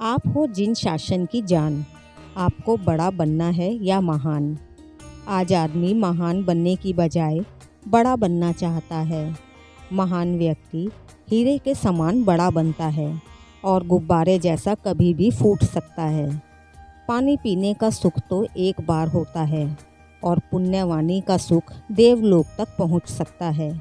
आप हो जिन शासन की जान, आपको बड़ा बनना है या महान। आज आदमी महान बनने की बजाय बड़ा बनना चाहता है। महान व्यक्ति हीरे के समान बड़ा बनता है और गुब्बारे जैसा कभी भी फूट सकता है। पानी पीने का सुख तो एक बार होता है और पुण्यवाणी का सुख देवलोक तक पहुंच सकता है।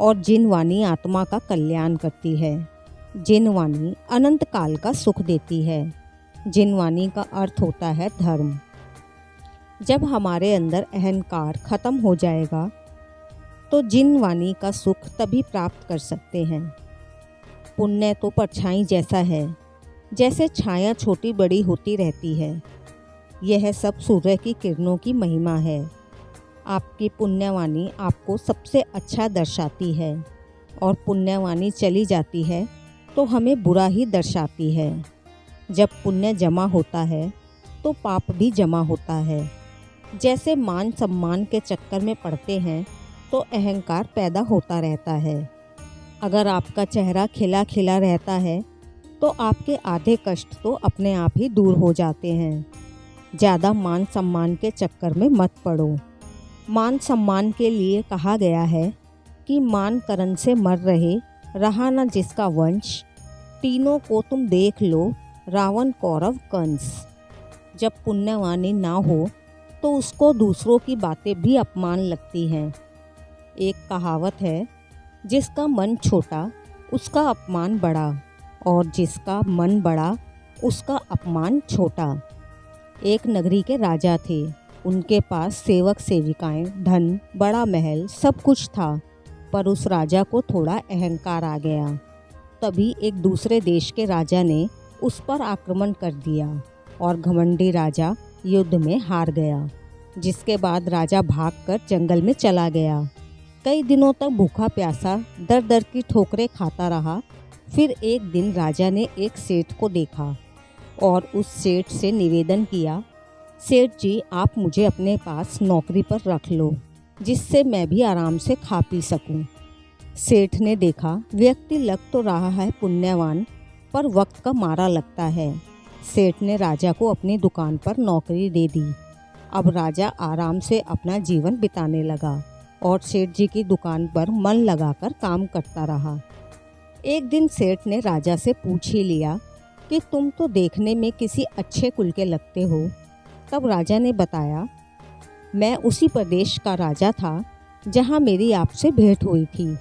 और जिन वाणी आत्मा का कल्याण करती है, जिन वाणी अनंत काल का सुख देती है, जिन वाणी का अर्थ होता है धर्म। जब हमारे अंदर अहंकार खत्म हो जाएगा तो जिन वाणी का सुख तभी प्राप्त कर सकते हैं। पुण्य तो परछाई जैसा है, जैसे छाया छोटी बड़ी होती रहती है। यह सब सूर्य की किरणों की महिमा है। आपकी पुण्यवाणी आपको सबसे अच्छा दर्शाती है और पुण्यवाणी चली जाती है तो हमें बुरा ही दर्शाती है। जब पुण्य जमा होता है तो पाप भी जमा होता है। जैसे मान सम्मान के चक्कर में पड़ते हैं तो अहंकार पैदा होता रहता है। अगर आपका चेहरा खिला खिला रहता है तो आपके आधे कष्ट तो अपने आप ही दूर हो जाते हैं। ज़्यादा मान सम्मान के चक्कर में मत पड़ो। मान सम्मान के लिए कहा गया है कि मान करण से मर रहे, रहा न जिसका वंश, तीनों को तुम देख लो, रावण कौरव कंस। जब पुण्यवाणी ना हो तो उसको दूसरों की बातें भी अपमान लगती हैं। एक कहावत है, जिसका मन छोटा उसका अपमान बड़ा और जिसका मन बड़ा उसका अपमान छोटा। एक नगरी के राजा थे। उनके पास सेवक सेविकाएं, धन, बड़ा महल सब कुछ था, पर उस राजा को थोड़ा अहंकार आ गया। तभी एक दूसरे देश के राजा ने उस पर आक्रमण कर दिया और घमंडी राजा युद्ध में हार गया। जिसके बाद राजा भागकर जंगल में चला गया। कई दिनों तक भूखा प्यासा दर दर की ठोकरें खाता रहा। फिर एक दिन राजा ने एक सेठ को देखा और उस सेठ से निवेदन किया, सेठ जी, आप मुझे अपने पास नौकरी पर रख लो, जिससे मैं भी आराम से खा पी सकूं। सेठ ने देखा व्यक्ति लग तो रहा है पुण्यवान, पर वक्त का मारा लगता है। सेठ ने राजा को अपनी दुकान पर नौकरी दे दी। अब राजा आराम से अपना जीवन बिताने लगा और सेठ जी की दुकान पर मन लगाकर काम करता रहा। एक दिन सेठ ने राजा से पूछ ही लिया कि तुम तो देखने में किसी अच्छे कुल के लगते हो। तब राजा ने बताया, मैं उसी प्रदेश का राजा था जहाँ मेरी आपसे भेंट हुई थी,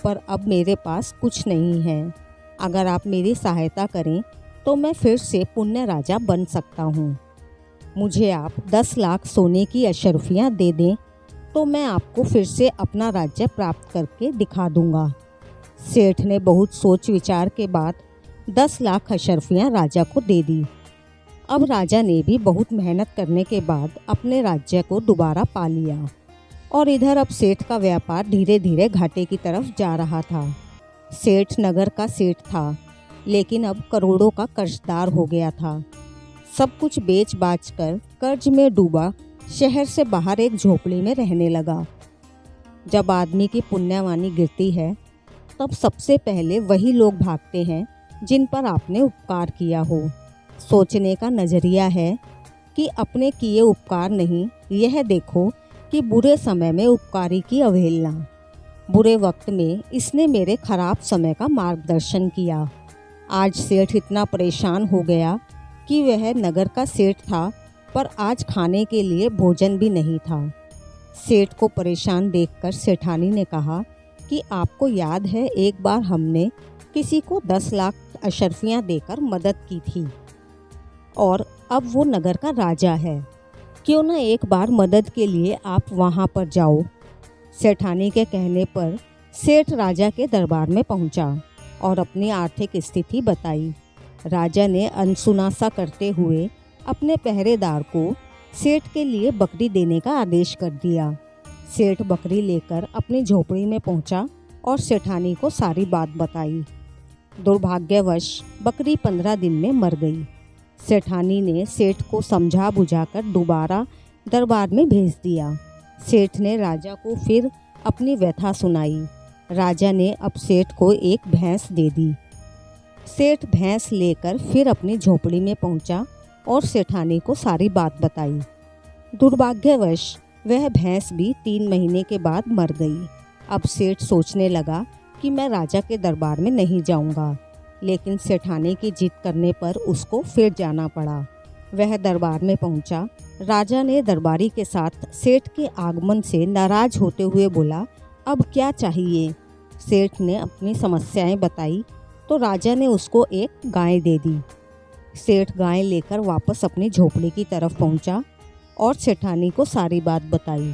पर अब मेरे पास कुछ नहीं है। अगर आप मेरी सहायता करें तो मैं फिर से पुण्य राजा बन सकता हूँ। मुझे आप 10 लाख सोने की अशर्फियाँ दे दें तो मैं आपको फिर से अपना राज्य प्राप्त करके दिखा दूँगा। सेठ ने बहुत सोच विचार के बाद 10 लाख अशर्फियाँ राजा को दे दी। अब राजा ने भी बहुत मेहनत करने के बाद अपने राज्य को दोबारा पा लिया और इधर अब सेठ का व्यापार धीरे धीरे घाटे की तरफ जा रहा था। सेठ नगर का सेठ था, लेकिन अब करोड़ों का कर्जदार हो गया था। सब कुछ बेच बाच कर कर्ज में डूबा शहर से बाहर एक झोपड़ी में रहने लगा। जब आदमी की पुण्यवाणी गिरती है तब सबसे पहले वही लोग भागते हैं जिन पर आपने उपकार किया हो। सोचने का नज़रिया है कि अपने किए उपकार नहीं, यह देखो कि बुरे समय में उपकारी की अवहेलना। बुरे वक्त में इसने मेरे खराब समय का मार्गदर्शन किया। आज सेठ इतना परेशान हो गया कि वह नगर का सेठ था, पर आज खाने के लिए भोजन भी नहीं था। सेठ को परेशान देखकर सेठानी ने कहा कि आपको याद है, एक बार हमने किसी को 10 लाख अशर्फियाँ देकर मदद की थी और अब वो नगर का राजा है। क्यों न एक बार मदद के लिए आप वहाँ पर जाओ। सेठानी के कहने पर सेठ राजा के दरबार में पहुँचा और अपनी आर्थिक स्थिति बताई। राजा ने अनसुना सा करते हुए अपने पहरेदार को सेठ के लिए बकरी देने का आदेश कर दिया। सेठ बकरी लेकर अपनी झोपड़ी में पहुंचा और सेठानी को सारी बात बताई। दुर्भाग्यवश बकरी 15 दिन में मर गई। सेठानी ने सेठ को समझा बुझाकर दोबारा दरबार में भेज दिया। सेठ ने राजा को फिर अपनी व्यथा सुनाई। राजा ने अब सेठ को एक भैंस दे दी। सेठ भैंस लेकर फिर अपनी झोपड़ी में पहुंचा और सेठानी को सारी बात बताई। दुर्भाग्यवश वह भैंस भी 3 महीने के बाद मर गई। अब सेठ सोचने लगा कि मैं राजा के दरबार में नहीं जाऊंगा, लेकिन सेठानी की जिद करने पर उसको फिर जाना पड़ा। वह दरबार में पहुंचा। राजा ने दरबारी के साथ सेठ के आगमन से नाराज होते हुए बोला, अब क्या चाहिए? सेठ ने अपनी समस्याएं बताई तो राजा ने उसको एक गाय दे दी। सेठ गाय लेकर वापस अपनी झोपड़ी की तरफ पहुंचा और सेठानी को सारी बात बताई।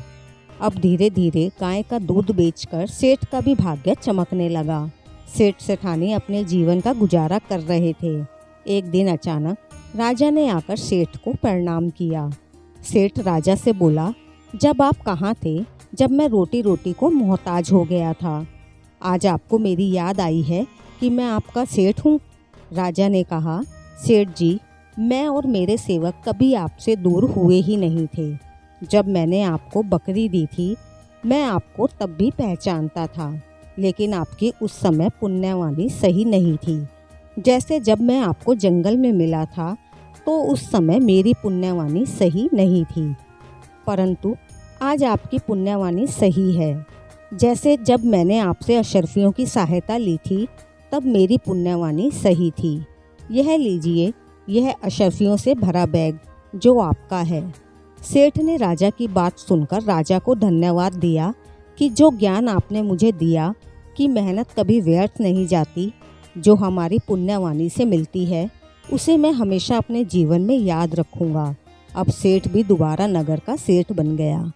अब धीरे धीरे गाय का दूध बेचकर सेठ का भी भाग्य चमकने लगा। सेठ सेठानी अपने जीवन का गुजारा कर रहे थे। एक दिन अचानक राजा ने आकर सेठ को प्रणाम किया। सेठ राजा से बोला, जब आप कहाँ थे जब मैं रोटी रोटी को मोहताज हो गया था? आज आपको मेरी याद आई है कि मैं आपका सेठ हूँ। राजा ने कहा, सेठ जी, मैं और मेरे सेवक कभी आपसे दूर हुए ही नहीं थे। जब मैंने आपको बकरी दी थी, मैं आपको तब भी पहचानता था, लेकिन आपकी उस समय पुण्यवाणी सही नहीं थी। जैसे जब मैं आपको जंगल में मिला था तो उस समय मेरी पुण्यवाणी सही नहीं थी, परंतु आज आपकी पुण्यवाणी सही है। जैसे जब मैंने आपसे अशरफियों की सहायता ली थी तब मेरी पुण्यवाणी सही थी। यह लीजिए, यह अशरफियों से भरा बैग जो आपका है। सेठ ने राजा की बात सुनकर राजा को धन्यवाद दिया कि जो ज्ञान आपने मुझे दिया कि मेहनत कभी व्यर्थ नहीं जाती, जो हमारी पुण्यवाणी से मिलती है, उसे मैं हमेशा अपने जीवन में याद रखूंगा। अब सेठ भी दोबारा नगर का सेठ बन गया।